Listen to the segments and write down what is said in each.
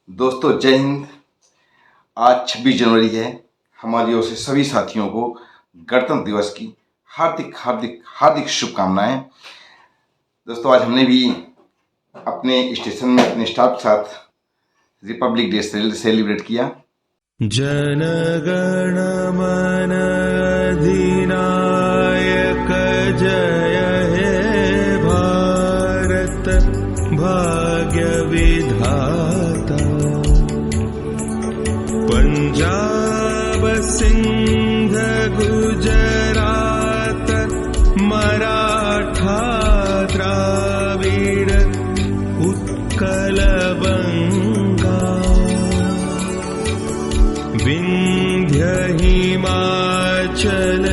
दोस्तों जय हिंद। आज 26 जनवरी है। हमारी ओर से सभी साथियों को गणतंत्र दिवस की हार्दिक हार्दिक हार्दिक शुभकामनाएं। दोस्तों आज हमने भी अपने स्टेशन में अपने स्टाफ के साथ रिपब्लिक डे सेलिब्रेट किया। जन गण मन अधिनायक जय हे भारत भाग्य विधाता। पंजाब सिंध गुजरात मराठा द्राविड़ उत्कल बंगा विंध्य हिमाचल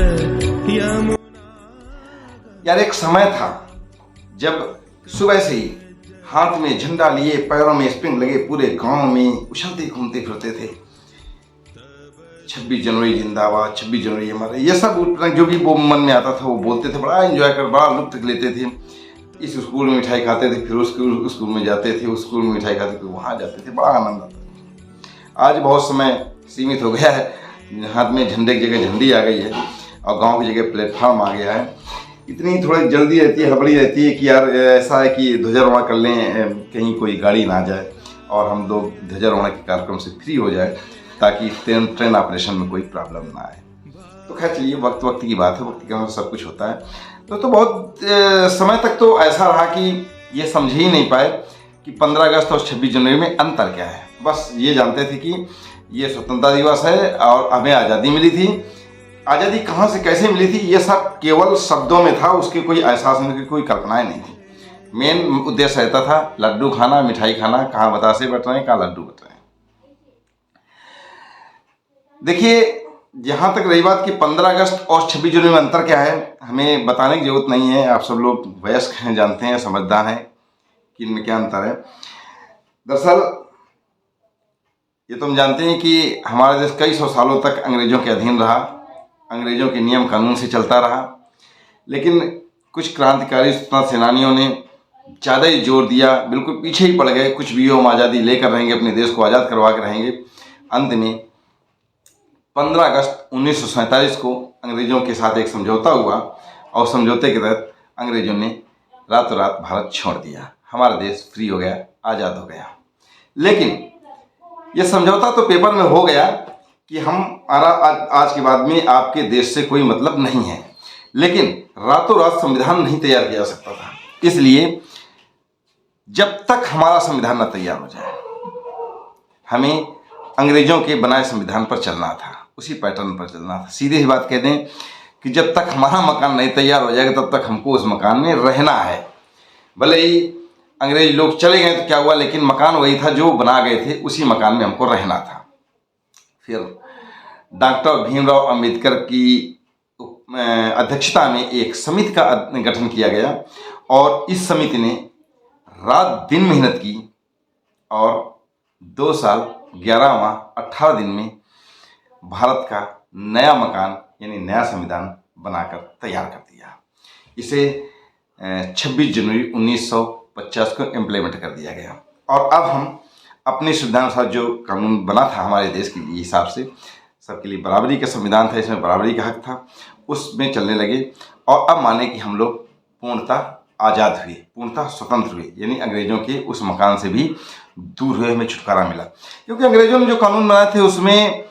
यमुना। यार एक समय था जब सुबह से ही हाथ में झंडा लिए पैरों में स्प्रिंग लगे पूरे गांव में उछलते घूमते फिरते थे। 26 जनवरी जिंदाबाद, 26 जनवरी हमारे, ये सब जो भी वो मन में आता था वो बोलते थे। बड़ा एंजॉय कर, बड़ा लुत्फ लेते थे। इस स्कूल में मिठाई खाते थे, फिर उस स्कूल में जाते थे, उस स्कूल में मिठाई खाते थे, वहाँ जाते थे, बड़ा आनंद आता था। आज बहुत समय सीमित हो गया है, हाथ में झंडे की जगह झंडी आ गई है और गांव की जगह प्लेटफार्म आ गया है। इतनी थोड़ी जल्दी रहती है, हड़बड़ी रहती है कि यार ऐसा है कि ध्वजारोहण कर लें, कहीं कोई गाड़ी ना जाए और हम लोग ध्वजारोहण के कार्यक्रम से फ्री हो जाए ताकि ट्रेन ऑपरेशन में कोई प्रॉब्लम ना आए। तो खैर चलिए, वक्त की बात है, वक्त के अनुसार सब कुछ होता है। तो बहुत समय तक तो ऐसा रहा कि ये समझ ही नहीं पाए कि 15 अगस्त और 26 जनवरी में अंतर क्या है। बस ये जानते थे कि ये स्वतंत्रता दिवस है और हमें आज़ादी मिली थी। आज़ादी कहाँ से कैसे मिली थी ये सब केवल शब्दों में था, उसके कोई एहसास नहीं, की कोई कल्पनाएं नहीं थी। मेन उद्देश्य रहता था लड्डू खाना, मिठाई खाना, कहाँ बतासे बट रहे हैं, कहाँ लड्डू बट रहे हैं। देखिए, जहाँ तक रही बात कि 15 अगस्त और 26 जनवरी में अंतर क्या है, हमें बताने की जरूरत नहीं है। आप सब लोग वयस्क हैं, जानते हैं, समझदार हैं कि इनमें क्या अंतर है। दरअसल ये तो हम जानते हैं कि हमारा देश कई सौ सालों तक अंग्रेजों के अधीन रहा, अंग्रेजों के नियम कानून से चलता रहा। लेकिन कुछ क्रांतिकारी स्वतंत्रता सेनानियों ने ज़्यादा ही जोर दिया, बिल्कुल पीछे ही पड़ गए। कुछ भी हो, हम आज़ादी लेकर रहेंगे, अपने देश को आज़ाद करवा के रहेंगे। अंत में 15 अगस्त 1947 को अंग्रेजों के साथ एक समझौता हुआ और समझौते के तहत अंग्रेजों ने रातों रात भारत छोड़ दिया। हमारा देश फ्री हो गया, आज़ाद हो गया। लेकिन यह समझौता तो पेपर में हो गया कि हमारा आज के बाद में आपके देश से कोई मतलब नहीं है, लेकिन रातों रात संविधान नहीं तैयार किया जा सकता था। इसलिए जब तक हमारा संविधान न तैयार हो जाए, हमें अंग्रेजों के बनाए संविधान पर चलना था, उसी पैटर्न पर चलना था। सीधे ही बात कह दें कि जब तक हमारा मकान नहीं तैयार हो जाएगा तब तक हमको उस मकान में रहना है। भले ही अंग्रेज लोग चले गए तो क्या हुआ, लेकिन मकान वही था जो बना गए थे, उसी मकान में हमको रहना था। फिर डॉक्टर भीमराव अंबेडकर की अध्यक्षता में एक समिति का गठन किया गया और इस समिति ने रात दिन मेहनत की और 2 साल 11 माह 18 दिन में भारत का नया मकान यानी नया संविधान बनाकर तैयार कर दिया। इसे 26 जनवरी 1950 को इम्प्लीमेंट कर दिया गया और अब हम अपनी सुविधानुसार जो कानून बना था हमारे देश के लिए हिसाब से, सबके लिए बराबरी का संविधान था, इसमें बराबरी का हक था, उसमें चलने लगे। और अब माने कि हम लोग पूर्णतः आज़ाद हुए, पूर्णतः स्वतंत्र हुए, यानी अंग्रेजों के उस मकान से भी दूर हुए, हमें छुटकारा मिला। क्योंकि अंग्रेजों ने जो कानून बनाए थे उसमें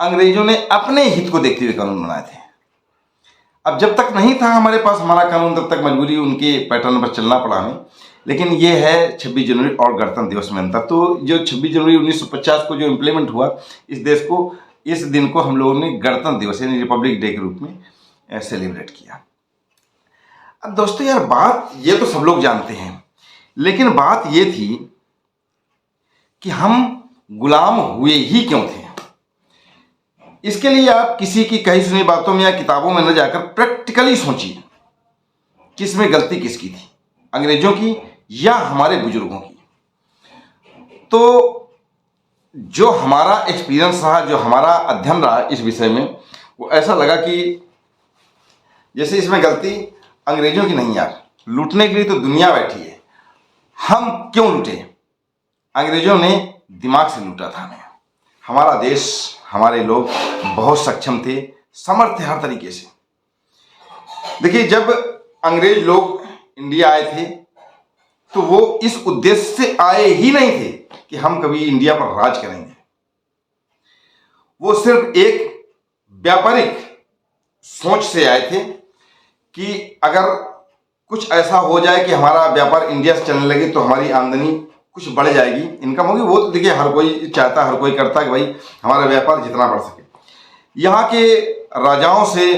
अंग्रेजों ने अपने हित को देखते हुए कानून बनाए थे। अब जब तक नहीं था हमारे पास हमारा कानून, तब तक मजबूरी उनके पैटर्न पर चलना पड़ा हमें। लेकिन ये है 26 जनवरी और गणतंत्र दिवस में अंतर। तो जो 26 जनवरी 1950 को जो इम्प्लीमेंट हुआ, इस देश को, इस दिन को हम लोगों ने गणतंत्र दिवस यानी रिपब्लिक डे के रूप में सेलिब्रेट किया। अब दोस्तों यार, बात ये तो सब लोग जानते हैं, लेकिन बात ये थी कि हम गुलाम हुए ही क्यों थे। इसके लिए आप किसी की कही सुनी बातों में या किताबों में न जाकर प्रैक्टिकली सोचिए, किसमें गलती किसकी थी, अंग्रेजों की या हमारे बुजुर्गों की। तो जो हमारा एक्सपीरियंस रहा, जो हमारा अध्ययन रहा इस विषय में, वो ऐसा लगा कि जैसे इसमें गलती अंग्रेजों की नहीं यार, लूटने के लिए तो दुनिया बैठी है, हम क्यों लूटे। अंग्रेजों ने दिमाग से लूटा था हमें। हमारा देश, हमारे लोग बहुत सक्षम थे, समर्थ थे हर तरीके से। देखिए, जब अंग्रेज लोग इंडिया आए थे तो वो इस उद्देश्य से आए ही नहीं थे कि हम कभी इंडिया पर राज करेंगे। वो सिर्फ एक व्यापारिक सोच से आए थे कि अगर कुछ ऐसा हो जाए कि हमारा व्यापार इंडिया से चलने लगे तो हमारी आमदनी कुछ बढ़ जाएगी, इनकम होगी। वो तो देखिए हर कोई चाहता, हर कोई करता है कि भाई हमारा व्यापार जितना बढ़ सके। यहाँ के राजाओं से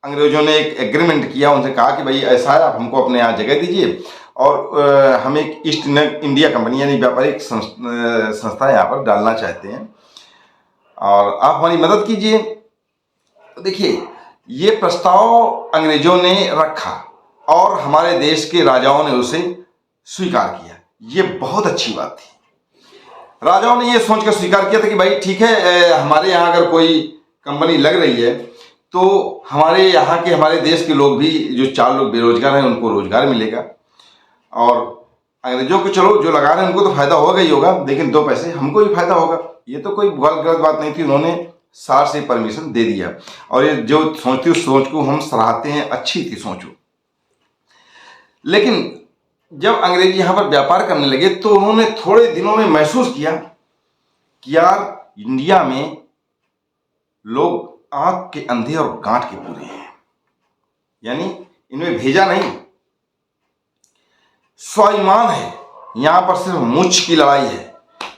अंग्रेजों ने एक एग्रीमेंट किया, उनसे कहा कि भाई ऐसा है, आप हमको अपने यहाँ जगह दीजिए और हम एक ईस्ट इंडिया कंपनी यानी व्यापारिक संस्था यहाँ पर डालना चाहते हैं और आप हमारी मदद कीजिए। तो देखिए, ये प्रस्ताव अंग्रेजों ने रखा और हमारे देश के राजाओं ने उसे स्वीकार किया। ये बहुत अच्छी बात थी। राजाओं ने ये सोचकर स्वीकार किया था कि भाई ठीक है, हमारे यहाँ अगर कोई कंपनी लग रही है तो हमारे यहाँ के, हमारे देश के लोग भी, जो 4 लोग बेरोजगार हैं उनको रोजगार मिलेगा और अंग्रेजों को चलो जो लगा रहे हैं उनको तो फायदा होगा ही होगा, लेकिन 2 पैसे हमको भी फायदा होगा। ये तो कोई गलत बात नहीं थी। उन्होंने सार से परमिशन दे दिया और ये जो सोच थी उस सोच को हम सराहते हैं, अच्छी थी सोच। लेकिन जब अंग्रेज यहाँ पर व्यापार करने लगे तो उन्होंने थोड़े दिनों में महसूस किया कि यार इंडिया में लोग आंख के अंधे और गांठ के पूरे हैं, यानी इनमें भेजा नहीं, स्वाभिमान है। यहां पर सिर्फ मुझ की लड़ाई है,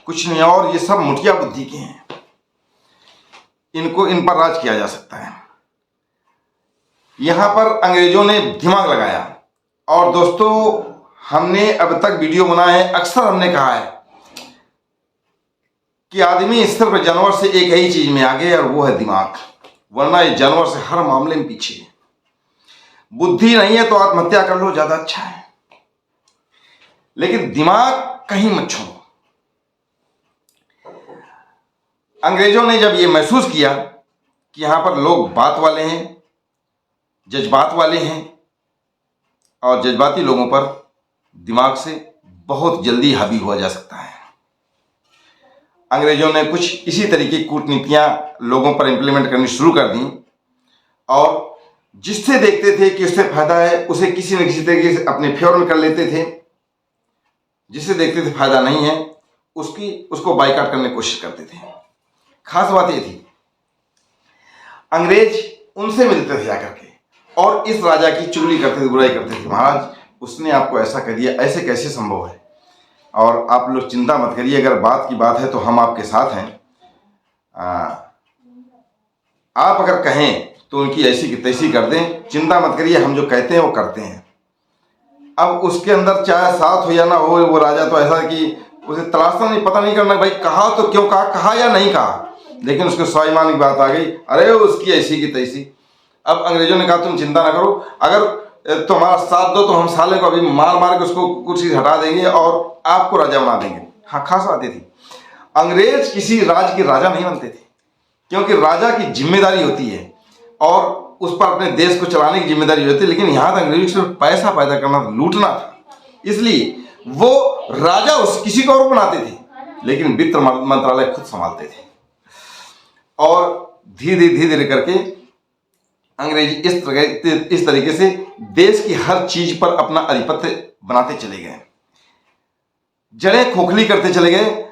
कुछ नहीं, और ये सब मुठिया बुद्धि के हैं, इन पर राज किया जा सकता है। यहां पर अंग्रेजों ने दिमाग लगाया। और दोस्तों, हमने अब तक वीडियो बनाए हैं, अक्सर हमने कहा है कि आदमी सिर्फ जानवर से एक ही चीज में आगे और वो है दिमाग, वरना ये जानवर से हर मामले में पीछे है। बुद्धि नहीं है तो आत्महत्या कर लो, ज्यादा अच्छा है, लेकिन दिमाग कहीं मत छोड़ो। अंग्रेजों ने जब ये महसूस किया कि यहां पर लोग बात वाले हैं, जज्बात वाले हैं और जज्बाती लोगों पर दिमाग से बहुत जल्दी हावी हुआ जा सकता है, अंग्रेजों ने कुछ इसी तरीके की कूटनीतियां लोगों पर इंप्लीमेंट करनी शुरू कर दी और जिससे देखते थे कि उससे फायदा है उसे किसी न किसी तरीके से अपने फेवर में कर लेते थे, जिससे देखते थे फायदा नहीं है उसको बाइकआउट करने की कोशिश करते थे। खास बात ये थी, अंग्रेज उनसे मिलते थे जाकर के और इस राजा की चुगली करते थे, बुराई करते थे। महाराज उसने आपको ऐसा कर दिया, ऐसे कैसे संभव है, और आप लोग चिंता मत करिए, अगर बात की बात है तो हम आपके साथ हैं। आप अगर कहें तो उनकी ऐसी की तैसी कर दें, चिंता मत करिए, हम जो कहते हैं वो करते हैं। अब उसके अंदर चाहे साथ हो या ना हो, वो राजा तो ऐसा कि उसे तलाशना नहीं, पता नहीं करना भाई कहा तो क्यों कहा या नहीं कहा, लेकिन उसके स्वाभिमान की बात आ गई, अरे उसकी ऐसी की तैसी। अब अंग्रेजों ने कहा तुम चिंता ना करो, अगर तुम्हारा साथ दो तो हम साले को अभी मार के उसको कुर्सी से हटा देंगे और आपको राजा बना देंगे। हाँ, खास बात ये थी, अंग्रेज किसी राज्य के राजा नहीं बनते थे, क्योंकि राजा की जिम्मेदारी होती है और उस पर अपने देश को चलाने की जिम्मेदारी होती है, लेकिन यहाँ तक अंग्रेजों सिर्फ पैसा पैदा करना था, लूटना था, इसलिए वो राजा उस किसी को और बनाते थे, लेकिन वित्त मंत्रालय खुद संभालते थे। और धीरे धीरे करके अंग्रेज इस तरीके से देश की हर चीज पर अपना आधिपत्य बनाते चले गए, जड़ें खोखली करते चले गए।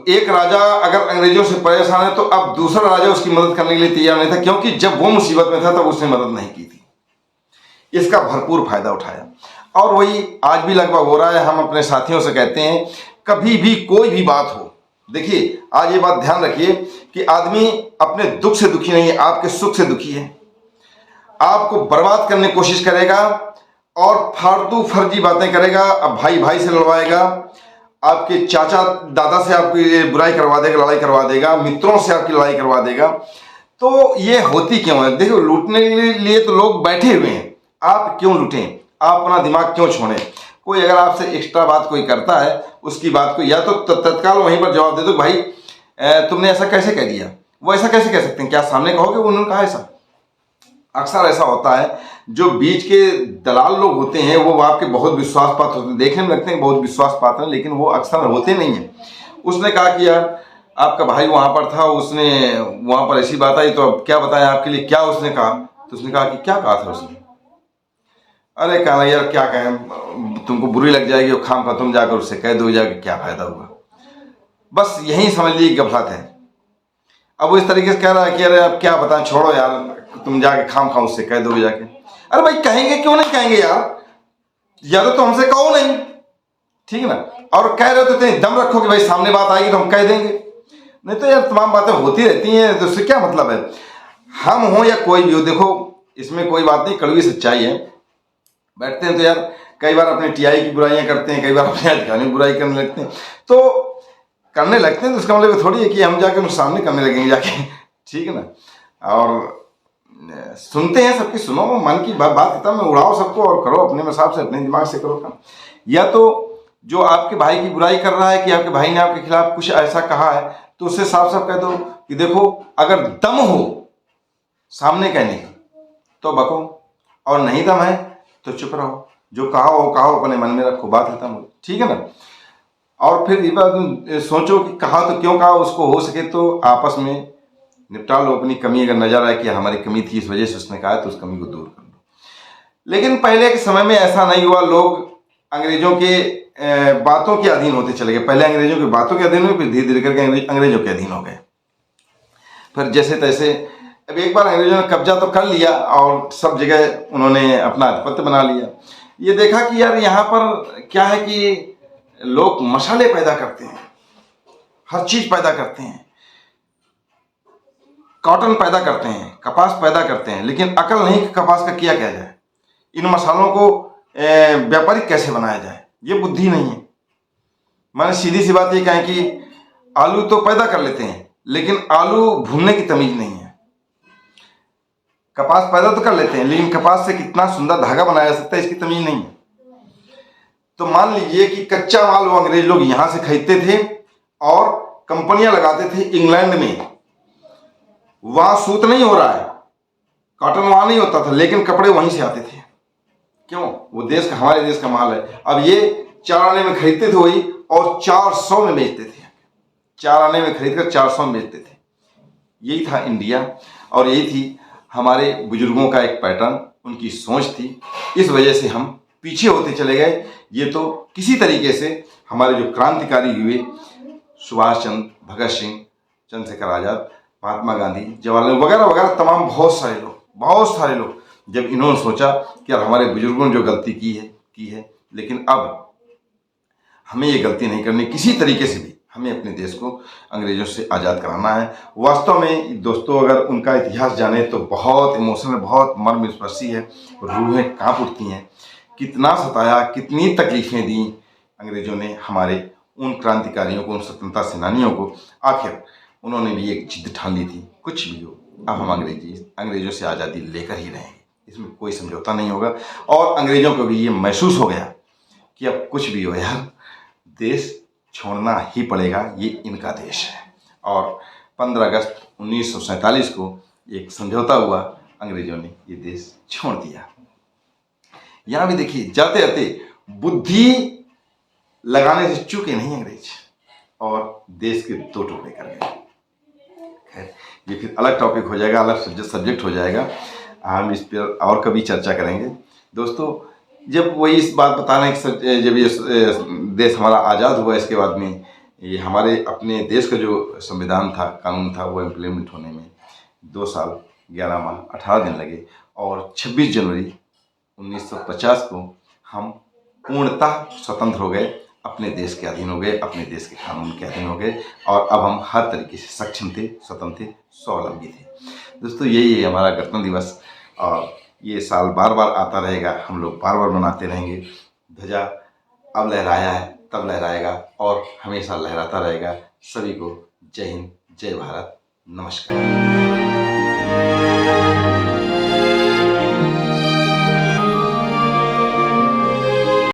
एक राजा अगर अंग्रेजों से परेशान है तो अब दूसरा राजा उसकी मदद करने के लिए तैयार नहीं था, क्योंकि जब वो मुसीबत में था तब उसने मदद नहीं की थी। इसका भरपूर फायदा उठाया और वही आज भी लगभग हो रहा है। हम अपने साथियों से कहते हैं, कभी भी कोई भी बात हो, देखिए आज ये बात ध्यान रखिए कि आदमी अपने दुख से दुखी नहीं है, आपके सुख से दुखी है। आपको बर्बाद करने की कोशिश करेगा और फालतू फर्जी बातें करेगा, अब भाई भाई से लड़वाएगा, आपके चाचा दादा से आपकी बुराई करवा देगा, लड़ाई करवा देगा, मित्रों से आपकी लड़ाई करवा देगा। तो ये होती क्यों है? देखो, लूटने के लिए तो लोग बैठे हुए हैं, आप क्यों लूटें? आप अपना दिमाग क्यों छोड़ें? कोई अगर आपसे एक्स्ट्रा बात कोई करता है, उसकी बात को या तो तत्काल वहीं पर जवाब दे दो, भाई तुमने ऐसा कैसे कह दिया, वो ऐसा कैसे कह सकते हैं, क्या सामने कहोगे उन्होंने कहा ऐसा? अक्सर ऐसा होता है, जो बीच के दलाल लोग होते हैं वो आपके बहुत विश्वास पात्र होते हैं, देखने में लगते हैं बहुत विश्वास पात्र हैं, लेकिन वो अक्सर होते नहीं हैं। उसने कहा कि यार आपका भाई वहाँ पर था, उसने वहाँ पर ऐसी बात आई, तो अब क्या बताएं आपके लिए, क्या उसने कहा। तो उसने कहा कि क्या कहा था उसने। अरे कहा यार क्या कहें, तुमको बुरी लग जाएगी और खाम खा तुम जाकर उससे कह दो जाकर, क्या फायदा होगा। बस यही समझ ली गफलत है। अब वो इस तरीके से कह रहा है कि अरे अब क्या बताएं, छोड़ो यार, तुम जाके खाम खा उससे कह दोगे जाके। अरे भाई कहेंगे क्यों नहीं कहेंगे यार, या तो हमसे कहो नहीं, ठीक है ना, और कह रहे हो तो दम रखो कि भाई सामने बात आएगी तो हम कह देंगे, नहीं तो यार तमाम बातें होती रहती हैं, तो उससे क्या मतलब है। हम हो या कोई भी हो, देखो इसमें कोई बात नहीं, कड़वी सच्चाई है। बैठते हैं तो यार कई बार अपने टीआई की बुराइयां करते हैं, कई बार अपने अधिकारियों की बुराई करने लगते हैं, तो करने लगते हैं तो उसका मतलब थोड़ी है कि हम जाके उनके सामने करने लगेंगे जाके, ठीक है ना। और सुनते हैं सबकी, सुनो, मन की बात खत्म में उड़ाओ सबको और करो अपने हिसाब से, अपने दिमाग से करो काम। या तो जो आपके भाई की बुराई कर रहा है कि आपके भाई ने आपके खिलाफ कुछ ऐसा कहा है, तो उससे साफ साफ कह दो कि देखो अगर दम हो सामने कहने की तो बको, और नहीं दम है तो चुप रहो, जो कहा हो कहा अपने मन में रखो, बात खत्म हो, ठीक है ना। और फिर ये बात सोचो कि कहा तो क्यों कहा, उसको हो सके तो आपस में निपटा लो अपनी कमी। अगर नजर आए कि हमारी कमी थी इस वजह से उसने कहा, तो उस कमी को दूर कर लो। लेकिन पहले के समय में ऐसा नहीं हुआ, लोग अंग्रेजों के बातों के अधीन होते चले गए। पहले अंग्रेजों की बातों के अधीन हुए, फिर धीरे धीरे करके अंग्रेजों के अधीन हो गए। फिर जैसे तैसे अब एक बार अंग्रेजों ने कब्जा तो कर लिया और सब जगह उन्होंने अपना आधिपत्य बना लिया। ये देखा कि यार यहाँ पर क्या है कि लोग मसाले पैदा करते हैं, हर चीज पैदा करते हैं, कॉटन पैदा करते हैं, कपास पैदा करते हैं, लेकिन अकल नहीं कि कपास का किया क्या जाए, इन मसालों को व्यापारिक कैसे बनाया जाए, ये बुद्धि नहीं है। मैंने सीधी सी बात ये कहें कि आलू तो पैदा कर लेते हैं, लेकिन आलू भूनने की तमीज नहीं है। कपास पैदा तो कर लेते हैं, लेकिन कपास से कितना सुंदर धागा बनाया जा सकता है, इसकी तमीज नहीं है। तो मान लीजिए कि कच्चा माल वो अंग्रेज लोग यहां से खरीदते थे और कंपनियां लगाते थे इंग्लैंड में। वहां सूत नहीं हो रहा है, कॉटन वहां नहीं होता था, लेकिन कपड़े वहीं से आते थे। क्यों? वो देश का, हमारे देश का माल है। अब ये 4 आने में खरीदते थे वही, और 400 में बेचते थे। 4 आने में खरीद कर 400 में बेचते थे। यही था इंडिया, और यही थी हमारे बुजुर्गों का एक पैटर्न, उनकी सोच थी। इस वजह से हम पीछे होते चले गए। ये तो किसी तरीके से हमारे जो क्रांतिकारी हुए, सुभाष चंद्र, भगत सिंह, चंद्रशेखर आजाद, महात्मा गांधी, जवाहरलाल वगैरह वगैरह, तमाम बहुत सारे लोग, जब इन्होंने सोचा कि यार हमारे बुजुर्गों ने जो गलती की है, लेकिन अब हमें ये गलती नहीं करनी, किसी तरीके से भी हमें अपने देश को अंग्रेजों से आज़ाद कराना है। वास्तव में दोस्तों अगर उनका इतिहास जाने तो बहुत इमोशनल, बहुत मर्मस्पर्शी है, रूहें कांप उठती हैं। कितना सताया, कितनी तकलीफें दी अंग्रेजों ने हमारे उन क्रांतिकारियों को, उन स्वतंत्रता सेनानियों को। आखिर उन्होंने भी एक जिद ठान ली थी, कुछ भी हो अब हम अंग्रेजों से आज़ादी लेकर ही रहेंगे, इसमें कोई समझौता नहीं होगा। और अंग्रेजों को भी ये महसूस हो गया कि अब कुछ भी हो यार, देश छोड़ना ही पड़ेगा, ये इनका देश है। और 15 अगस्त 1947 को एक समझौता हुआ, अंग्रेजों ने ये देश छोड़ दिया। यहां भी देखिए, जाते जाते बुद्धि लगाने से चूके नहीं अंग्रेज, और देश के 2 टुकड़े कर गए। खैर ये फिर अलग टॉपिक हो जाएगा, अलग सब्जेक्ट हो जाएगा, हम इस पर और कभी चर्चा करेंगे। दोस्तों जब वही इस बात बताने कि जब ये देश हमारा आज़ाद हुआ, इसके बाद में ये हमारे अपने देश का जो संविधान था, कानून था, वो इम्प्लीमेंट होने में 2 साल 11 माह 18 दिन लगे, और 26 जनवरी 1950 को हम पूर्णतः स्वतंत्र हो गए, अपने देश के अधीन हो गए, अपने देश के कानून के अधीन हो गए, और अब हम हर तरीके से सक्षम थे, स्वतंत्र थे, स्वावलंबी थे। दोस्तों यही है हमारा गणतंत्र दिवस, और ये साल बार बार आता रहेगा, हम लोग बार बार मनाते रहेंगे। ध्वजा अब लहराया है, तब लहराएगा, और हमेशा लहराता रहेगा। सभी को जय हिंद, जय भारत, नमस्कार।